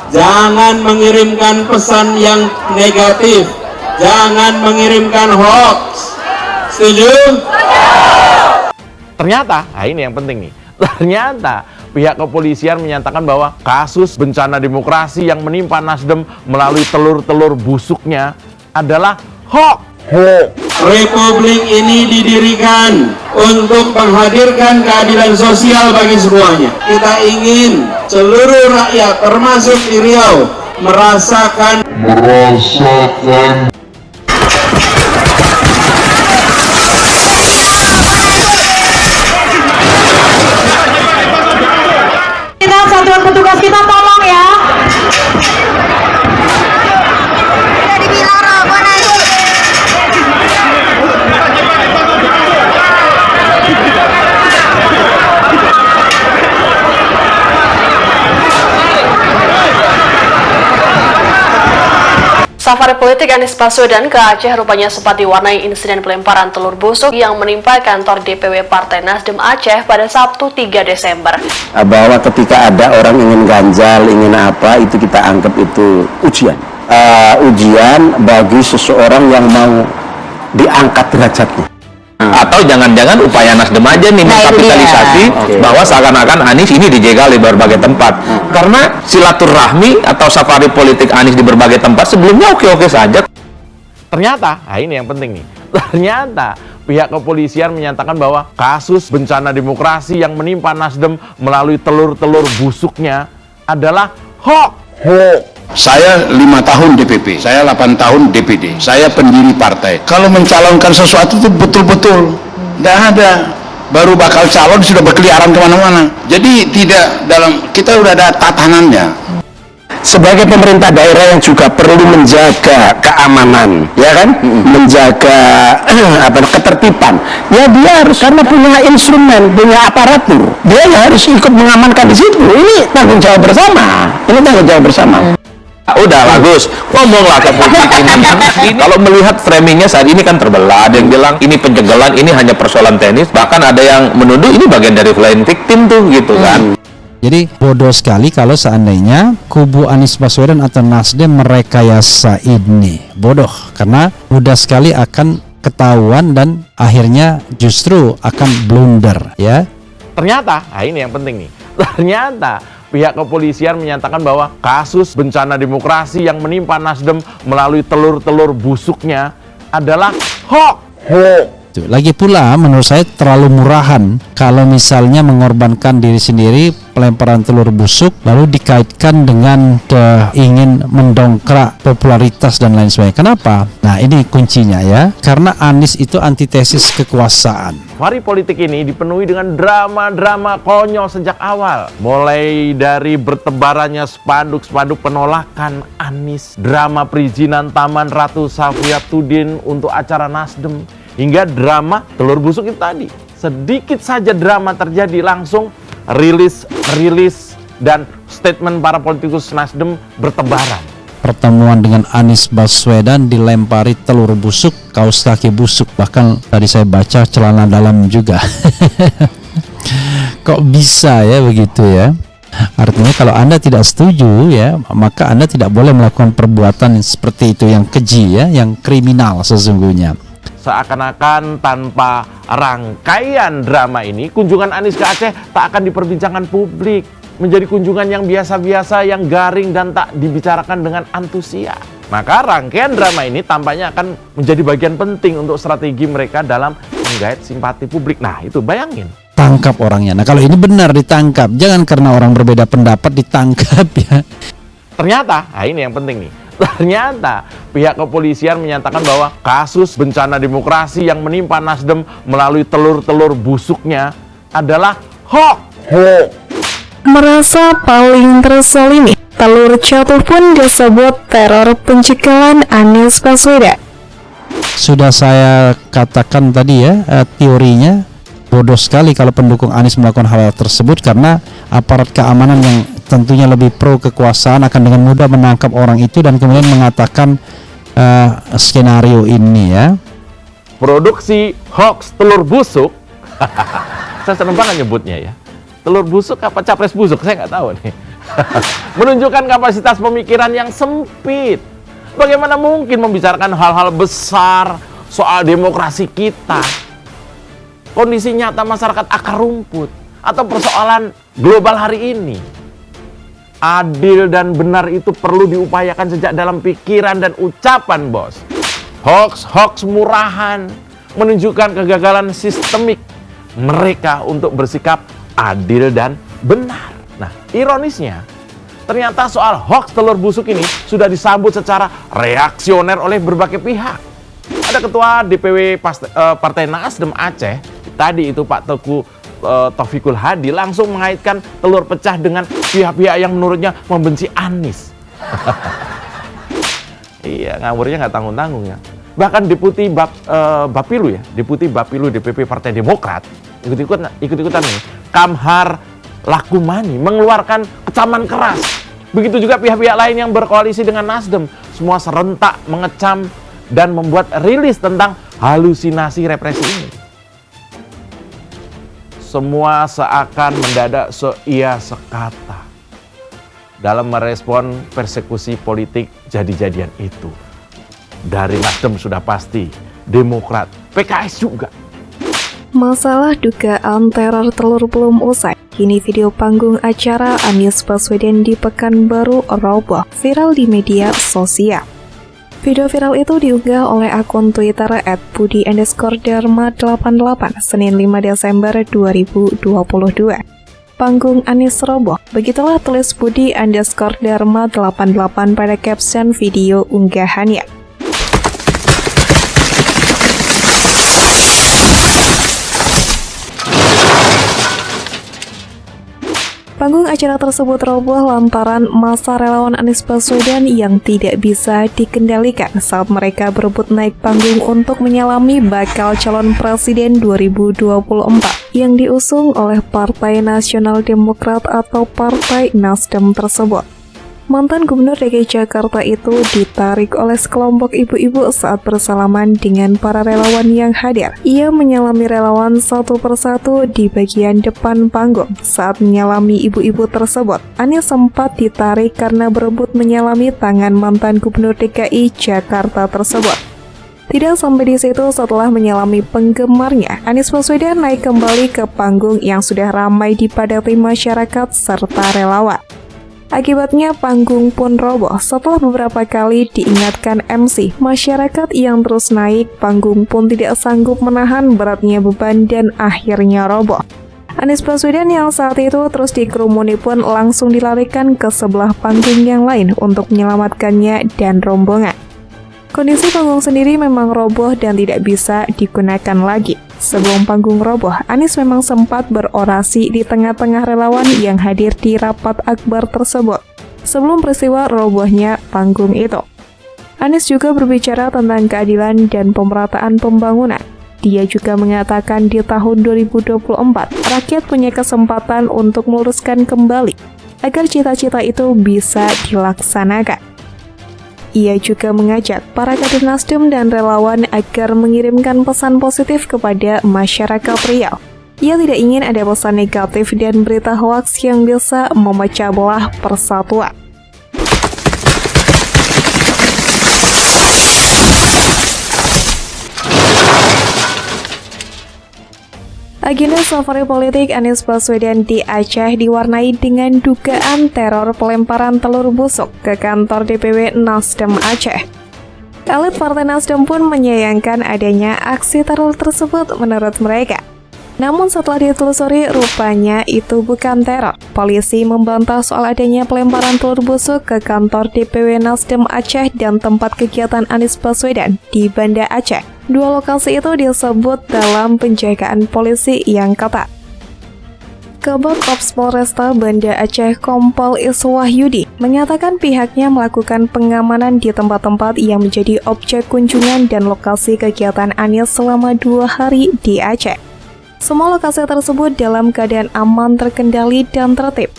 Jangan mengirimkan pesan yang negatif, jangan mengirimkan hoax. Setuju? Ternyata, nah ini yang penting nih, ternyata pihak kepolisian menyatakan bahwa kasus bencana demokrasi yang menimpa Nasdem melalui telur-telur busuknya adalah hoax. Republik ini didirikan untuk menghadirkan keadilan sosial bagi semuanya. Kita ingin seluruh rakyat, termasuk di Riau, merasakan kita satuan petugas kita tolong ya. Safari politik Anies Baswedan ke Aceh rupanya sempat diwarnai insiden pelemparan telur busuk yang menimpa kantor DPW Partai Nasdem Aceh pada Sabtu 3 Desember. Bahwa ketika ada orang ingin ganjal, ingin apa, itu kita anggap itu ujian. Ujian bagi seseorang yang mau diangkat derajatnya. Atau jangan-jangan upaya Nasdem aja nih mengkapitalisasi bahwa seakan-akan Anies ini dijegal di berbagai tempat. Karena silaturahmi atau safari politik Anies di berbagai tempat sebelumnya oke-oke saja. Ternyata, nah ini yang penting nih, ternyata pihak kepolisian menyatakan bahwa kasus bencana demokrasi yang menimpa Nasdem melalui telur-telur busuknya adalah hoax. Saya 5 tahun DPP, saya 8 tahun DPD, saya pendiri partai. Kalau mencalonkan sesuatu itu betul-betul, tidak ada. Baru bakal calon sudah berkeliaran kemana-mana. Jadi tidak kita udah ada tatanannya. Sebagai pemerintah daerah yang juga perlu menjaga keamanan, ya kan, menjaga ketertiban, ya dia harus, karena punya instrumen, punya aparatur, dia harus ikut mengamankan di situ. Ini tanggung jawab bersama. Ini tanggung jawab bersama. Udah bagus, ngomonglah ke publik ini. Kalau melihat framingnya saat ini kan terbelah. Ada yang bilang ini penjagalan, ini hanya persoalan teknis. Bahkan ada yang menuduh ini bagian dari flying victim tuh gitu kan. Jadi bodoh sekali kalau seandainya kubu Anies Baswedan atau Nasdem merekayasa ini. Bodoh, karena mudah sekali akan ketahuan dan akhirnya justru akan blunder, ya. Ternyata, nah ini yang penting nih, ternyata pihak kepolisian menyatakan bahwa kasus bencana demokrasi yang menimpa Nasdem melalui telur-telur busuknya adalah hoax. Lagi pula menurut saya terlalu murahan kalau misalnya mengorbankan diri sendiri, pelemparan telur busuk lalu dikaitkan dengan ingin mendongkrak popularitas dan lain sebagainya. Kenapa? Nah ini kuncinya ya, karena Anies itu antitesis kekuasaan. Safari politik ini dipenuhi dengan drama-drama konyol sejak awal. Mulai dari bertebarannya spanduk-spanduk penolakan Anies, drama perizinan Taman Ratu Safriyatudin untuk acara Nasdem, hingga drama telur busuk itu tadi. Sedikit saja drama terjadi, langsung rilis dan statement para politikus Nasdem bertebaran. Pertemuan dengan Anies Baswedan dilempari telur busuk, kaos kaki busuk, bahkan tadi saya baca celana dalam juga. Kok bisa ya begitu ya? Artinya kalau Anda tidak setuju ya, maka Anda tidak boleh melakukan perbuatan seperti itu yang keji ya, yang kriminal sesungguhnya. Seakan-akan tanpa rangkaian drama ini, kunjungan Anies ke Aceh tak akan diperbincangkan publik. Menjadi kunjungan yang biasa-biasa, yang garing dan tak dibicarakan dengan antusias. Maka rangkaian drama ini tampaknya akan menjadi bagian penting untuk strategi mereka dalam menggait simpati publik. Nah itu bayangin. Tangkap orangnya. Nah kalau ini benar ditangkap, jangan karena orang berbeda pendapat ditangkap ya. Ternyata, nah ini yang penting nih. Ternyata pihak kepolisian menyatakan bahwa kasus bencana demokrasi yang menimpa Nasdem melalui telur-telur busuknya adalah hoax. Merasa paling terzalimi, telur jatuh pun disebut teror pencegahan Anies Baswedan. Sudah saya katakan tadi ya, teorinya bodoh sekali kalau pendukung Anies melakukan hal tersebut, karena aparat keamanan yang tentunya lebih pro kekuasaan akan dengan mudah menangkap orang itu dan kemudian mengatakan skenario ini ya. Produksi hoax telur busuk. Saya seneng banget nyebutnya ya. Telur busuk apa capres busuk? Saya nggak tahu nih. Menunjukkan kapasitas pemikiran yang sempit. Bagaimana mungkin membicarakan hal-hal besar soal demokrasi kita, kondisi nyata masyarakat akar rumput, atau persoalan global hari ini? Adil dan benar itu perlu diupayakan sejak dalam pikiran dan ucapan, bos. Hoax murahan menunjukkan kegagalan sistemik mereka untuk bersikap adil dan benar. Nah, ironisnya, ternyata soal hoax telur busuk ini sudah disambut secara reaksioner oleh berbagai pihak. Ada Ketua DPW Partai Nasdem Aceh, tadi itu Pak Teguh Taufikul Hadi, langsung mengaitkan telur pecah dengan pihak-pihak yang menurutnya membenci Anies. Iya, ngawurnya nggak tanggung-tanggung ya. Bahkan Deputi Bapilu ya, Deputi Bapilu DPP Partai Demokrat, ikut-ikutan nih, Kamhar Lakumani mengeluarkan kecaman keras. Begitu juga pihak-pihak lain yang berkoalisi dengan Nasdem, semua serentak mengecam dan membuat rilis tentang halusinasi represi ini. Semua seakan mendadak seia sekata dalam merespon persekusi politik jadi-jadian itu. Dari Nasdem sudah pasti, Demokrat, PKS juga. Masalah dugaan teror telur belum usai. Kini video panggung acara Anies Baswedan di Pekanbaru roboh viral di media sosial. Video viral itu diunggah oleh akun Twitter @budi_dharma88 Senin 5 Desember 2022. Panggung Anies roboh, begitulah tulis Budi_Dharma88 pada caption video unggahannya. Panggung acara tersebut roboh lantaran masa relawan Anies Baswedan yang tidak bisa dikendalikan saat mereka berebut naik panggung untuk menyalami bakal calon presiden 2024 yang diusung oleh Partai Nasional Demokrat atau Partai Nasdem tersebut. Mantan Gubernur DKI Jakarta itu ditarik oleh sekelompok ibu-ibu saat bersalaman dengan para relawan yang hadir. Ia menyalami relawan satu persatu di bagian depan panggung. Saat menyalami ibu-ibu tersebut, Anies sempat ditarik karena berebut menyalami tangan mantan Gubernur DKI Jakarta tersebut. Tidak sampai di situ, setelah menyalami penggemarnya, Anies Baswedan naik kembali ke panggung yang sudah ramai dipadati masyarakat serta relawan. Akibatnya panggung pun roboh setelah beberapa kali diingatkan MC. Masyarakat yang terus naik, panggung pun tidak sanggup menahan beratnya beban dan akhirnya roboh. Anies Baswedan yang saat itu terus dikerumuni pun langsung dilarikan ke sebelah panggung yang lain untuk menyelamatkannya dan rombongan. Kondisi panggung sendiri memang roboh dan tidak bisa digunakan lagi. Sebelum panggung roboh, Anies memang sempat berorasi di tengah-tengah relawan yang hadir di rapat akbar tersebut sebelum peristiwa robohnya panggung itu. Anies juga berbicara tentang keadilan dan pemerataan pembangunan. Dia juga mengatakan di tahun 2024, rakyat punya kesempatan untuk meluruskan kembali agar cita-cita itu bisa dilaksanakan. Ia juga mengajak para kader Nasdem dan relawan agar mengirimkan pesan positif kepada masyarakat Riau. Ia tidak ingin ada pesan negatif dan berita hoaks yang bisa memecah belah persatuan. Agenda safari politik Anies Baswedan di Aceh diwarnai dengan dugaan teror pelemparan telur busuk ke kantor DPW Nasdem Aceh. Elit Partai Nasdem pun menyayangkan adanya aksi teror tersebut menurut mereka. Namun setelah ditelusuri, rupanya itu bukan teror. Polisi membantah soal adanya pelemparan telur busuk ke kantor DPW Nasdem Aceh dan tempat kegiatan Anies Baswedan di Banda Aceh. Dua lokasi itu disebut dalam penjagaan polisi yang ketat. Kabak Ops Polresta Banda Aceh Kompol Iswahyudi menyatakan pihaknya melakukan pengamanan di tempat-tempat yang menjadi objek kunjungan dan lokasi kegiatan Anies selama 2 hari di Aceh. Semua lokasi tersebut dalam keadaan aman, terkendali, dan tertib.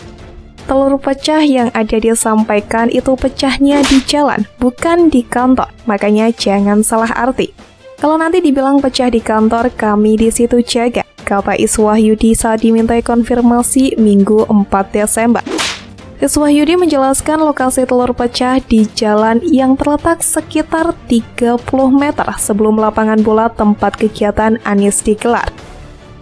Telur pecah yang ada disampaikan itu pecahnya di jalan, bukan di kantor, makanya jangan salah arti. Kalau nanti dibilang pecah di kantor, kami di situ jaga, kata Iswahyudi saat dimintai konfirmasi Minggu 4 Desember. Iswahyudi menjelaskan lokasi telur pecah di jalan yang terletak sekitar 30 meter sebelum lapangan bola tempat kegiatan Anies digelar.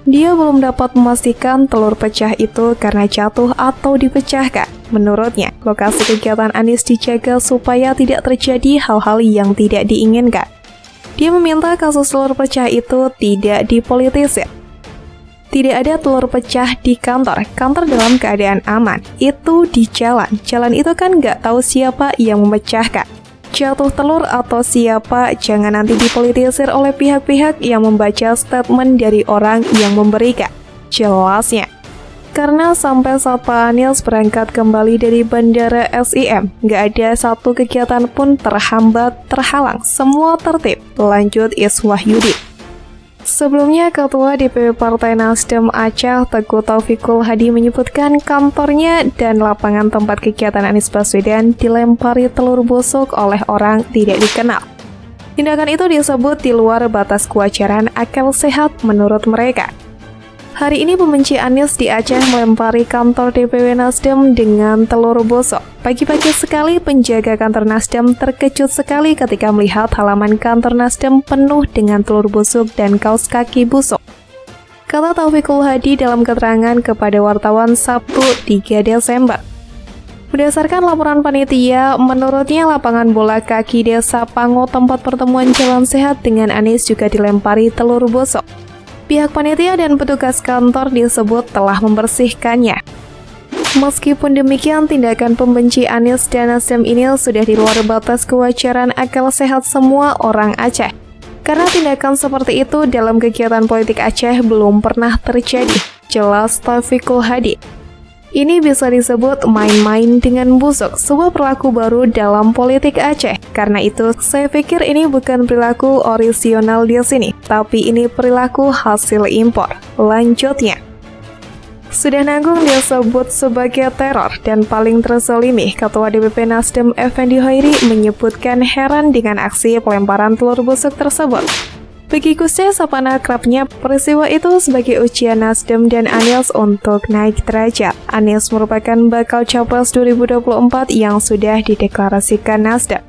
Dia belum dapat memastikan telur pecah itu karena jatuh atau dipecahkan. Menurutnya, lokasi kegiatan Anies dijaga supaya tidak terjadi hal-hal yang tidak diinginkan. Dia meminta kasus telur pecah itu tidak dipolitisir. Tidak ada telur pecah di kantor dalam keadaan aman. Itu di jalan itu kan nggak tahu siapa yang memecahkan. Jatuh telur atau siapa, jangan nanti dipolitisir oleh pihak-pihak yang membaca statement dari orang yang memberikan. Jelasnya, karena sampai saat Pak Anies berangkat kembali dari Bandara SIM, nggak ada satu kegiatan pun terhambat, terhalang, semua tertib, lanjut Iswahyudi. Sebelumnya, Ketua DPW Partai Nasdem Aceh, Teguh Taufikul Hadi menyebutkan kantornya dan lapangan tempat kegiatan Anies Baswedan dilempari telur busuk oleh orang tidak dikenal. Tindakan itu disebut di luar batas kewajaran akal sehat menurut mereka. Hari ini pembenci Anies di Aceh melempari kantor DPW Nasdem dengan telur busuk. Pagi-pagi sekali penjaga kantor Nasdem terkejut sekali ketika melihat halaman kantor Nasdem penuh dengan telur busuk dan kaos kaki busuk. Kata Taufikul Hadi dalam keterangan kepada wartawan Sabtu 3 Desember. Berdasarkan laporan panitia, menurutnya lapangan bola kaki Desa Pango tempat pertemuan Jalan Sehat dengan Anies juga dilempari telur busuk. Pihak panitia dan petugas kantor disebut telah membersihkannya. Meskipun demikian, tindakan pembenci Anies dan Nasdem ini sudah di luar batas kewajaran akal sehat semua orang Aceh. Karena tindakan seperti itu dalam kegiatan politik Aceh belum pernah terjadi, jelas Taufikul Hadi. Ini bisa disebut main-main dengan busuk, sebuah perilaku baru dalam politik Aceh. Karena itu, saya pikir ini bukan perilaku orisinal di sini, tapi ini perilaku hasil impor. Lanjutnya, sudah nanggung disebut sebagai teror dan paling terzalimi, Ketua DPP Nasdem Effendi Hoiri menyebutkan heran dengan aksi pelemparan telur busuk tersebut. Bagi Gusnya sapaan akrabnya, peristiwa itu sebagai ujian Nasdem dan Anies untuk naik derajat. Anies merupakan bakal capres 2024 yang sudah dideklarasikan Nasdem.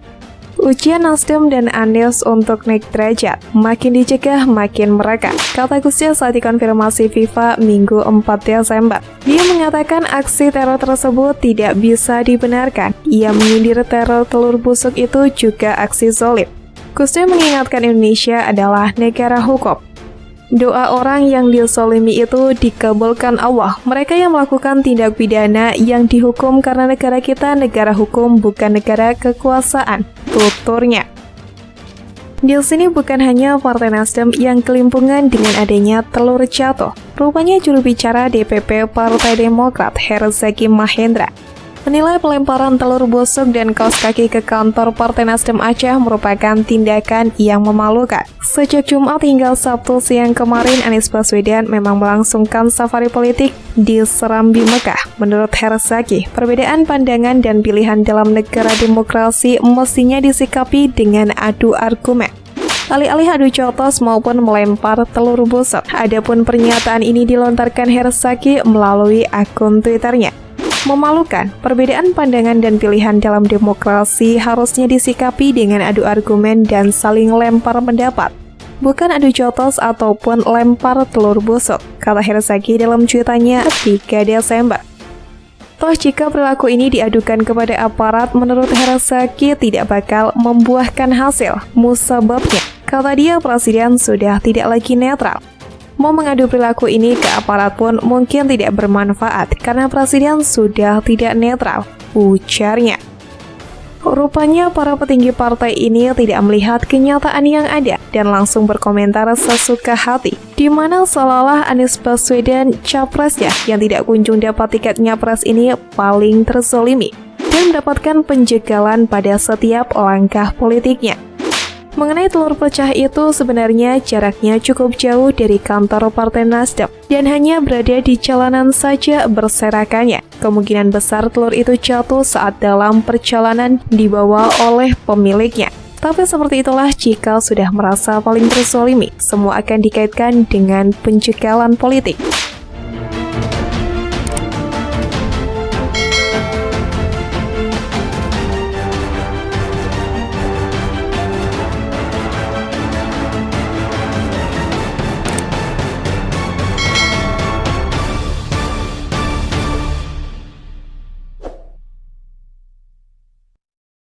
Ujian Nasdem dan Anies untuk naik derajat, makin dicegah makin mereka, kata Gusnya saat dikonfirmasi FIFA Minggu 4 Desember. Dia mengatakan aksi teror tersebut tidak bisa dibenarkan. Ia menyindir teror telur busuk itu juga aksi zalim. Gusnya mengingatkan Indonesia adalah negara hukum. Doa orang yang dizalimi itu dikabulkan Allah. Mereka yang melakukan tindak pidana yang dihukum karena negara kita negara hukum bukan negara kekuasaan, tuturnya. Di sini bukan hanya Partai Nasdem yang kelimpungan dengan adanya telur jatuh. Rupanya juru bicara DPP Partai Demokrat Herzaki Mahendra menilai pelemparan telur busuk dan kaos kaki ke kantor Partai Nasdem Aceh merupakan tindakan yang memalukan. Sejak Jumat hingga Sabtu siang kemarin, Anies Baswedan memang melangsungkan safari politik di Serambi Mekah. Menurut Herzaki, perbedaan pandangan dan pilihan dalam negara demokrasi mestinya disikapi dengan adu argumen, alih-alih adu jotos maupun melempar telur busuk. Adapun pernyataan ini dilontarkan Herzaki melalui akun Twitternya. Memalukan, perbedaan pandangan dan pilihan dalam demokrasi harusnya disikapi dengan adu argumen dan saling lempar pendapat, bukan adu jotos ataupun lempar telur busuk, kata Herzaki dalam cuitannya 3 Desember. Toh jika perilaku ini diadukan kepada aparat, menurut Herzaki tidak bakal membuahkan hasil. Musababnya, kata dia, presiden sudah tidak lagi netral. Mau mengadu perilaku ini ke aparat pun mungkin tidak bermanfaat karena presiden sudah tidak netral, ujarnya. Rupanya para petinggi partai ini tidak melihat kenyataan yang ada dan langsung berkomentar sesuka hati, di mana seolah-olah Anies Baswedan capresnya yang tidak kunjung dapat tiket nyapres ini paling terzalimi dan mendapatkan penjagalan pada setiap langkah politiknya. Mengenai telur pecah itu, sebenarnya jaraknya cukup jauh dari kantor Partai Nasdem dan hanya berada di jalanan saja berserakannya. Kemungkinan besar telur itu jatuh saat dalam perjalanan dibawa oleh pemiliknya. Tapi seperti itulah jika sudah merasa paling terzalimi, semua akan dikaitkan dengan penjagalan politik.